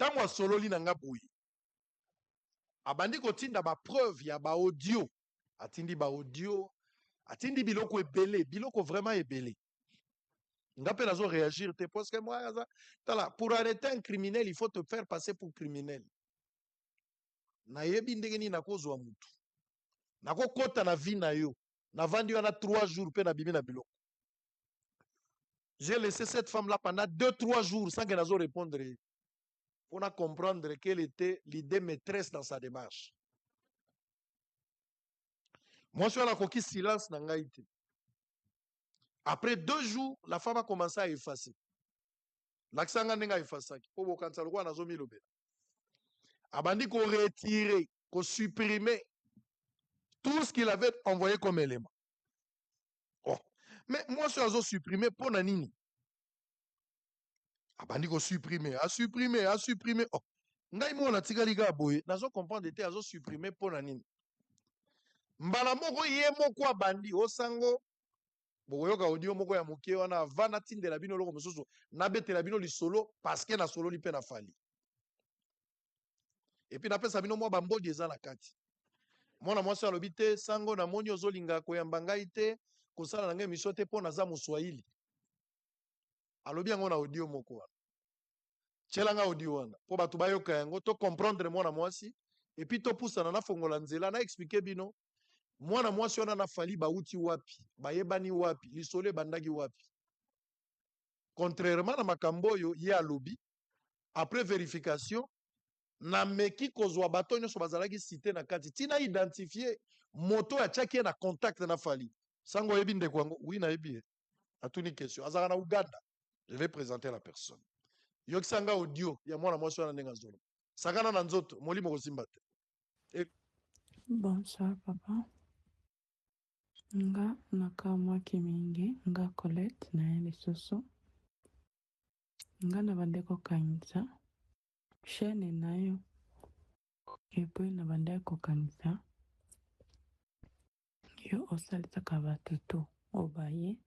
Tango asololi na nga boye. Abandi kotinda ba preuve ya ba audio. Atindi ba audio. Atindi biloko ebele, biloko vraiment ebele. Nga pe nazo réagir te parce que moi pour arrêter un criminel, il faut te faire passer pour criminel. Na yebi ndenge ni nakozwa mutu. Nako kota na vie na yo. Na vandi wana 3 jours pe na bimi na biloko. J'ai laissé cette femme là pendant 2-3 jours sans qu'elle n'ait répondre. Pour comprendre quelle était l'idée maîtresse dans sa démarche. Moi, je suis à la coquille silence dans Ngaïti. Après 2 jours, la femme a commencé à effacer. L'accent a effacé. Pour vous quand ça le voit, on a mis le bé. Abandi qu'on retirer, qu'on supprimer tout ce qu'il avait envoyé comme élément. Oh. Mais moi, je suis supprimé pour Nanini. Abandi qu'on supprimer, à supprimer, à supprimer. Oh. Ngai mo na tika liga boye, nazo comprendre était azo supprimer pour Nanini. Mbala moko ye moko abandi osango boyoka audio moko ya moke wana vana tindela bino loko mosusu na betela bino lisolo parce que na solo li pe na fali. Et puis na pesa bino mwa bambodi eza na kati. Mwana mwasi alobi te sango na moni ozolinga koyamba ngai te kosala na ngai mission te pona za moswahili. Alobi yango na audio moko wana. Tshela audio wana po batu bayoka yango to comprendre mwana mwasi et puis to poussa na fongola nzela na expliquer bino mwana mwasi wana na fali bauti wapi bayebani wapi lisole bandagi wapi. Contrairement à makamboyo ye alobi après vérification na meki kozwa bato nyonso bazalaki cité na kati tina identifier moto ya tchaki na contact na fali sango yebi ndeko yango oui na yebi atuni question azaka na Uganda. Je vais présenter la personne yokisanga audio ya mwana mwasi wana ndenga zolo sakana na nzoto molimo kosimba te. Bonsoir papa. Nga nakamwa kimingi nga Colette na lisusu nga na bandeko kangisa chaîne nayo epo na bandeko kangisa yo osalisaka bato to obaye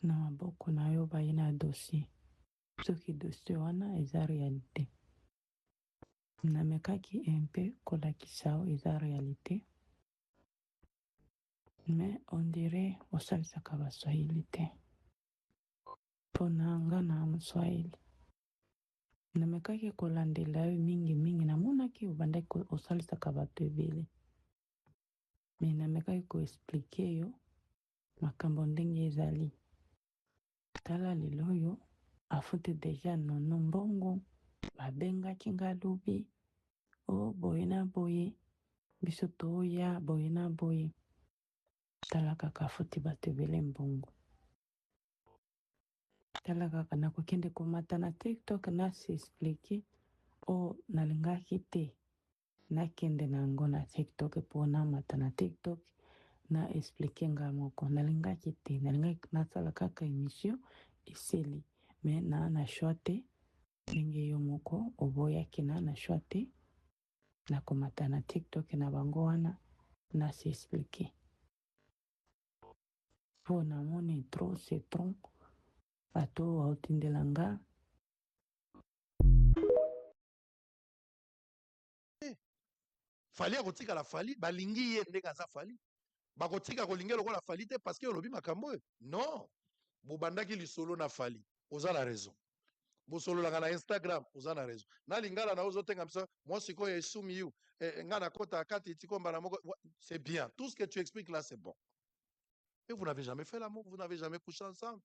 na maboko na yo obaye na dossier soki dossier wana eza réalité namekaki mpe kolakisa o eza réalité mais on dirait osalisaka baswahili te mpona nga na moswahili namekaki kolandela yo mingi namonaki obandaki osalisaka bato ebele me namekaki koexplike yo makambo ndenge ezali tala lelo oyo afuti deja nono mbongo babengaki nga lobi o boye na boye biso toya boye na boye tala kaka afuti bato ebele mbongo tala kaka nakokende komata na TikTok nasi explike o nalingaki te nakende na yango na TikTok mpo namata na TikTok na explike nga moko nalingaki te nalingaki nasala kaka émission eseli me na shwa te ndenge yo moko oboyaki na shwa te nakomata na TikTok na bango wana nasi explike mpo namoni trop c'est trop bato aotindela nga fali akotika la fali balingi ye ndenge aza fali bakotika kolinga lokola fali te parce que olobi makambo non bobandaki lisolo na fali oza na raison bosololaka na Instagram oza na raison na lingala na ozotenga biso moi sikoyo esumi yu nga na kota kati tikomba na moko c'est bien tout ce que tu expliques là c'est bon mais vous n'avez jamais fait l'amour vous n'avez jamais couché ensemble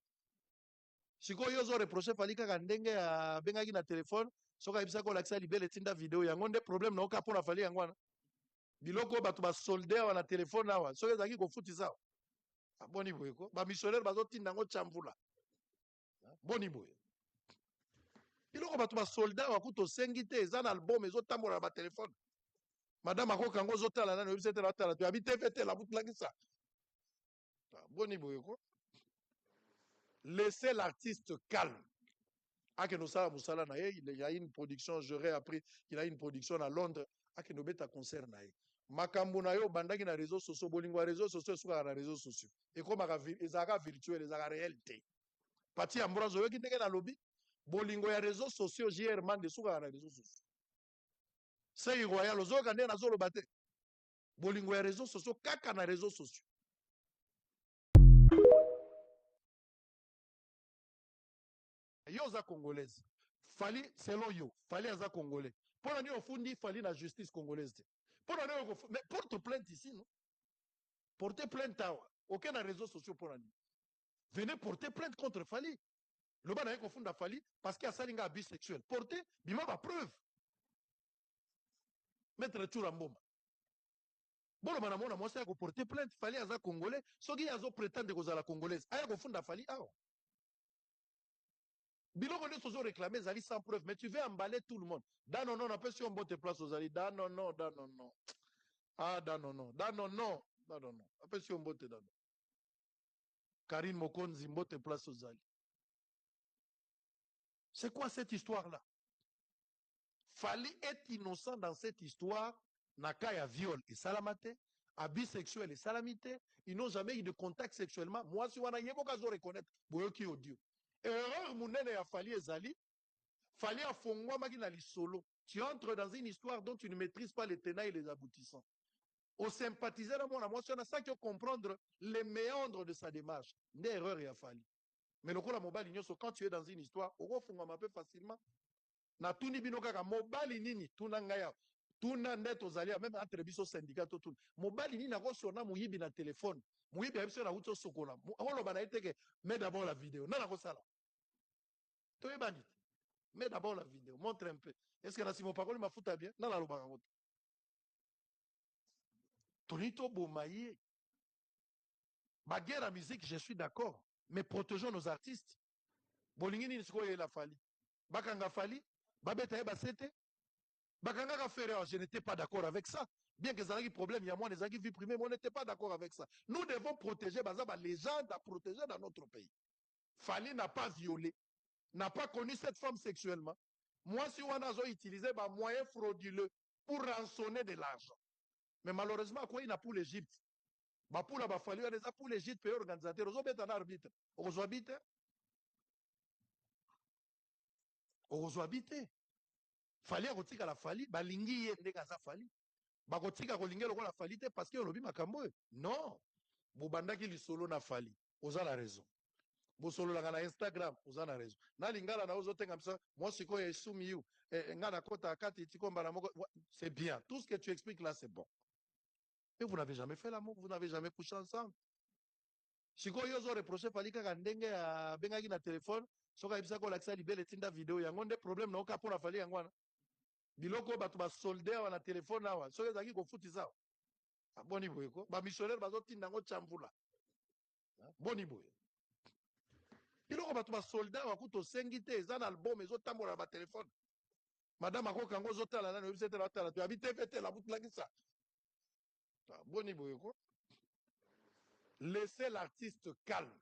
sikoyo ozo reprocher fali kaka ndenge ya bengaki na telefone soka ibisa ko lakisa libele tinda video yango nde problème na oka pona fali yango wana biloko bato ba soldat wana telefone awa soki ezaki kofutisa boni boye ko ba missionnaire bazotinda ngo chambula boni boye biloko bato ba soldat wakuta osengi te eza na album ezotambola na batelefone madame akoka yango ozotala nani oyebisa ete natala to yabi te fete labutulakisa boni boye ko laissez l'artiste calme ake nosala mosala na ye il y a une production j'aurais appris qu'il a une production à Londres ake nobeta concert na ye makambo na yo bandaki na réseaux sociaux bolingo ya réseaux sociaux esukaka na réseaux sociaux ekomaka ezalaka virtuel ezalaka réel te pati ya mbranzo oyoki ndenge na lobi bolingo ya réseaux sociaux JR man de suka na réseaux sociaux c'est royal ozoka nde nazoloba te bolingo ya réseaux sociaux kaka na réseaux sociaux yo oza congolaise fali selon yo fali aza congolais mpona nini ofundi fali na justice congolaise te mpona nini mais porte plainte ici non porter plainte awa oke na réseaux sociaux mpona nini venez porter plainte contre fali loba na ye kofunda fali parce que asali nga abus sexuel porter bima bapreuve maître Tchoura Mboma boloba na mona mwasi aya koporter plainte fali aza congolais soki azoprétendre kozala congolaise aya kofunda fali awa biloko nyonso ozoréclame ezali sans preuve mais tu veux emballer tout le monde da non non napesi yo mbote place ozali da non non da non non ah da non non da non non da non non napesi yo mbote da non Karine Mokonzi mbote place ozali c'est quoi cette histoire là Fali est innocent dans cette histoire nakaya viol et salamate abus sexuel et salamité ils n'ont jamais eu de contact sexuellement moi si wana yeboka zo reconnaître boyoki audio erreur munene ya Fali ezali Fali afongwamaki na lisolo tu entres dans une histoire dont tu ne maîtrises pas les tenants et les aboutissants au sympathiser na mwana mwasi wana sans que comprendre les méandres de sa démarche nde erreur ya Fali mais lokola mobali nyonso quand tu es dans une histoire okofungwama peu facilement natuni bino kaka mobali nini tuna ngai awa tuna nde tozali ya meme entre biso syndicat to tuna mobali nini akosona moyibi na telefone moyibi ayebi so na wuti osokola akoloba na ye teke mais d'abord la vidéo nana akosala toyebani te mais d'abord la vidéo montre un peu est ce que na nsima opakoli mafuta bien nana alobaka ngo te toni toboma ye baguerre ya musique je suis d'accord mais protégeons nos artistes bolingi nini sikoyo yela Fali bakanga Fali babeta ye basete bakangaka Ferrer, je n'étais pas d'accord avec ça. Bien que ça ait problème, il y a moins des vie privée, mais on n'était pas d'accord avec ça. Nous devons protéger les gens à protéger dans notre pays. Fali n'a pas violé, n'a pas connu cette femme sexuellement. Moi, si on a utilisé des moyens frauduleux pour rançonner de l'argent. Mais malheureusement, quoi, il n'a pour l'Égypte. Pour la Fali, il a pour l'Égypte, pays organisateur. Ils ont un arbitre. Ils ont habité. Ils ont habité. Fali a retiré la Fali, balingi yé ndeka Fali. Bakotika kolinga lokola Fali te parce que olobi makambo non bobandaki lisolo na Fali oza na raison bosololaka na Instagram oza na raison na lingala na ozotenga misa moi sikoyo esumi you nga na kota kati tikomba na moko c'est bien tout ce que tu expliques là c'est bon mais vous n'avez jamais fait l'amour vous n'avez jamais couché ensemble sikoyo ozo reprocher Fali kaka ndenge ya bengaki na telefone soki ayebisaki olakisa libele etinda video yango nde problème na oka mpona Fali yango wana biloko bato basolde awa na telefone awa soki ezalaki kofutisa awa boni boye ko bamissionnaire bazotinda yango tshambula boni boye biloko bato basoldat wakuta osengi te eza na album ezotambola na batelefone madame akoka yango ozotala nani oyebisi ete natala to yabi tv te labutulakisa boni boye ko laissez l'artiste calme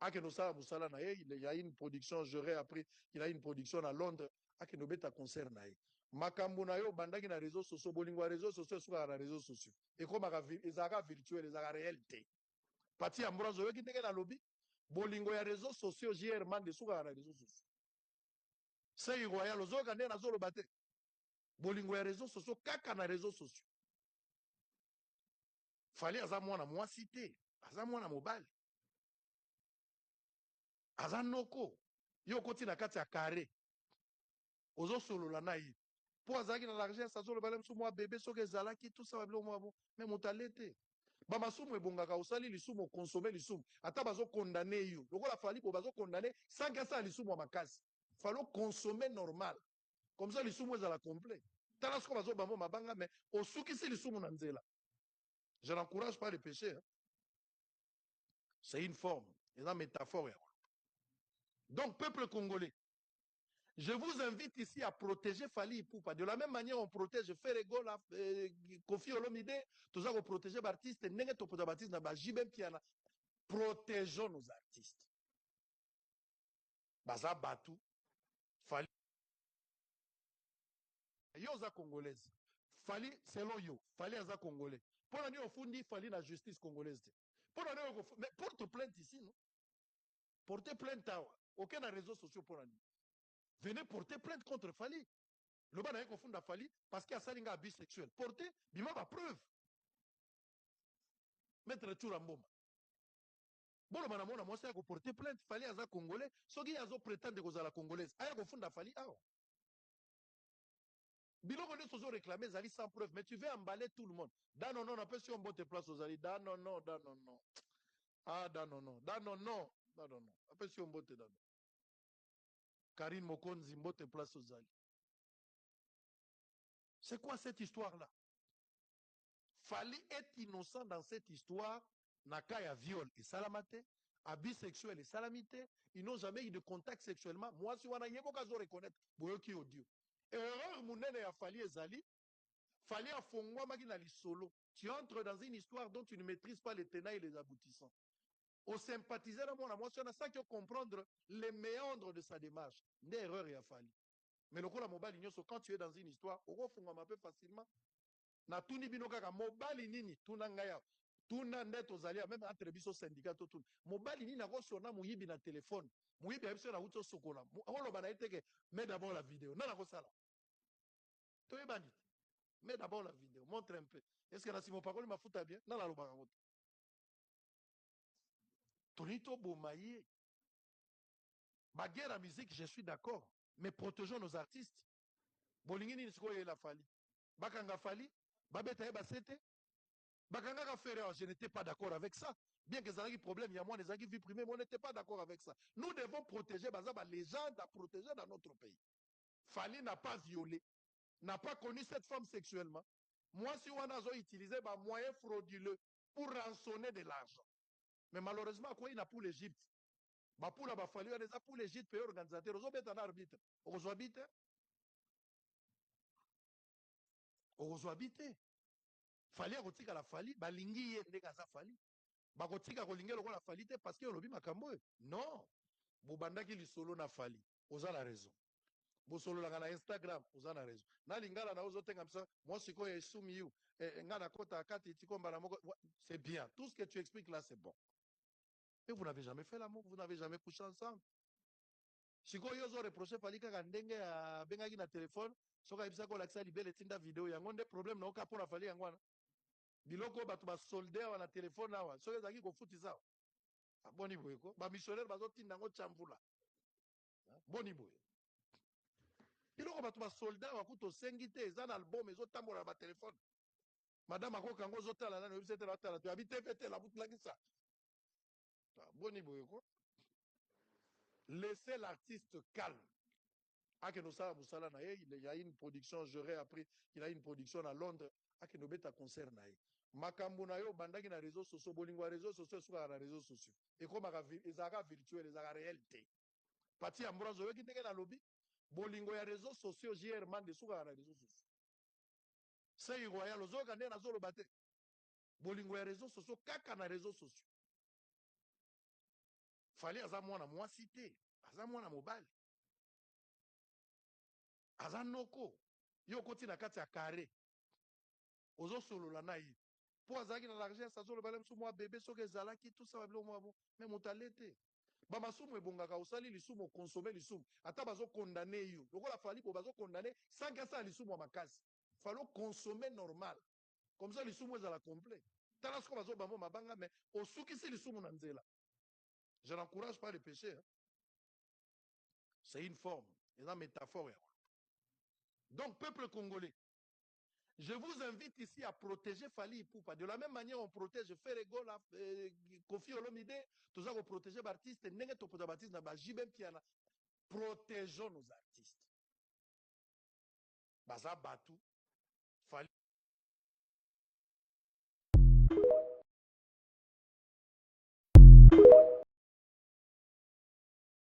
akende osala mosala na ye il y a une production j'aurais appris qu'il a une production à Londres akende obeta concert na ye makambo na yo obandaki na réseaux sociaux bolingo ya réseaux sociaux esukaka na réseaux sociaux ekomaka ezalaka virtuel ezalaka réel te pati ambroise oyoki ndenge nalobi bolingo ya réseaux sociaux JR man esukaka na réseaux sociaux c'est royal ozoyoka nde nazoloba te bolingo ya réseaux sociaux kaka na réseaux sociaux Fali aza mwana mwasi te aza mwana mobali aza noko yo okoti na kati ya kare ozosolola na ye mpo azalaki na largesse azoloba le mosusu mwa bebe soki ezalaki tosala biloko mwa bo me moto ale te bamasumu ebongaka osali lisumu okonsome lisumu ata bazokondane yo lokola Fali po bazokondane sanki asala lisumu ya makasi fali okonsome normal comme ça lisumu ezala complet tala soko bazobamba mabanga me osukisi lisumu na nzela je n'encourage pas le péché hein. C'est une forme eza métaphore ya donc peuple congolais je vous invite ici à protéger Fali Ipupa. De la même manière, on protège Ferrego, Kofi Olomide, tout ça, on protège les artistes, protégeons nos artistes. Baza Batu, Fali. Yo za congolaise. Fali, selon yo, Fali aza congolais. Pour la nuit, on fondi Fali la justice congolaise. Pour la nuit, mais porte plainte ici, non? Portez plainte, aucun réseaux sociaux pour la nuit. venez porter plainte contre Fali. Le bas n'a confondre Fali parce qu'il y a ça abus sexuel. Portez, bima ma preuve. Maître Touramboma. Bon, le manamon a montré à porter plainte. Fali à Congolais. Ce qui a prétendre que la Congolaise. Aïe, confondre Fali. Ah. Biloko on est réclamé Zali sans preuve, mais tu veux emballer tout le monde. Da non, non, on appelle si on botte place aux Zali. Da non, non, da non, non. Ah, da non, non. Da non, non. Da non, non. Appelle si on botte da non. Karine Mokonzi botte place aux Zali. C'est quoi cette histoire-là? Fali est innocent dans cette histoire. Nakaya viol et salamate. Abus sexuel et salamité. Ils n'ont jamais eu de contact sexuellement. Moi, si on a yébo kazo reconnaître, boyoki audio. Erreur mounene ya Fali et Zali. Fali a fongwa magina li solo. Tu entres dans une histoire dont tu ne maîtrises pas les tenants et les aboutissants. Au sympathiser à moi, on a ça qui comprendre les méandres de sa démarche. Une erreur et a Fali. Mais le coup la mobile quand tu es dans une histoire, on fongwa un peu facilement. Na tuni bino kaka mobali nini tuna ngaya tuna ndeto zalia même entre biso syndicat to tuna mobali nini nako sona muyibi na téléphone muyibi biso na uto sokola on ba na iteke mais d'abord la vidéo na nako sala to ebani mais d'abord la vidéo montre un peu est-ce que na simo pakoli mafuta bien na la loba ngoto tonito bomaye ba guerre à musique je suis d'accord mais protégeons nos artistes bolingi nini siko la Fali bakanga Fali babeta ba sete Bakanga Ferrer, je n'étais pas d'accord avec ça. Bien que ça ait problème, il y a moi, des vie privée, mais on n'était pas d'accord avec ça. Nous devons protéger les gens à protéger dans notre pays. Fali n'a pas violé, n'a pas connu cette femme sexuellement. Moi, si on a utilisé des moyens frauduleux pour rançonner de l'argent. Mais malheureusement, quoi, il n'a pour l'Égypte. Pour la Fali, il a pour l'Égypte, pays organisateur. Ils ont un arbitre. Ils ont habité. Ils ont habité. Fali a retiré la Fali, balingi yé ndekaza Fali. Bakotika kolingela ko la Fali te parce que olobi makambo non bobandaki lisolo na Fali oza la raison bosololanga na Instagram oza na raison na lingala na ozotenga misa moi sikoyo esumi you nga na kota kati tikomba na moko c'est bien tout ce que tu expliques là c'est bon mais vous n'avez jamais fait l'amour vous n'avez jamais couché ensemble sikoyo ozo reprocher Fali kaka ndenge ya bengaki na téléphone soka yebisa ko lakisa libele tinda vidéo yango nde problème na oka pona Fali yango wana biloko bato ba soldat wa na téléphone awa soki ezalaki kofutisa boni boye ko ba missionnaire bazotinda ngo chambula boni boye biloko bato ba soldat wa kuto sengi te eza na album ezotambola na ba téléphone madame akoka ngo zotala nani oyebisa ete natala to abi tv te labutulakisa boni boye ko laissez l'artiste calme akende osala mosala na ye il y a une production j'aurais appris qu'il a une production à Londres akende obeta concert na ye makambo na yo obandaki na réseaux sociaux bolingo ya réseaux sociaux esukaka na réseaux sociaux ekomaka ezalaka virtuel ezalaka réalité pati ambroise oyoki ndenge nalobi bolingo ya réseaux sociaux jr mande esukaka na réseaux sociaux sei royal ozoyoka ndenge nazoloba te bolingo ya réseaux sociaux kaka na réseaux sociaux Fali aza mwana mwasi te aza mwana mobali aza noko yo okoti na kati ya kare ozosolola na ye mpo azalaki na largesse azoloba le mosusu mwa bebe soki ezalaki tosala biloko mwa bo me moto ale te bamasumu ebongaka osali lisumu okonsome lisumu ata bazokondane yo lokola Fali po bazokondane sanki asala lisumu ya makasi fali okonsome normal comme ça lisumu ezala complet tala soko bazobamba mabanga me osukisi lisumu na nzela je n'encourage pas le péché hein. C'est une forme eza métaphore donc peuple congolais je vous invite ici à protéger Fali Ipupa. De la même manière, on protège Ferrego, Kofi Olomide, tous ça, on protège les artistes, protégeons nos artistes. Baza Batou, Fali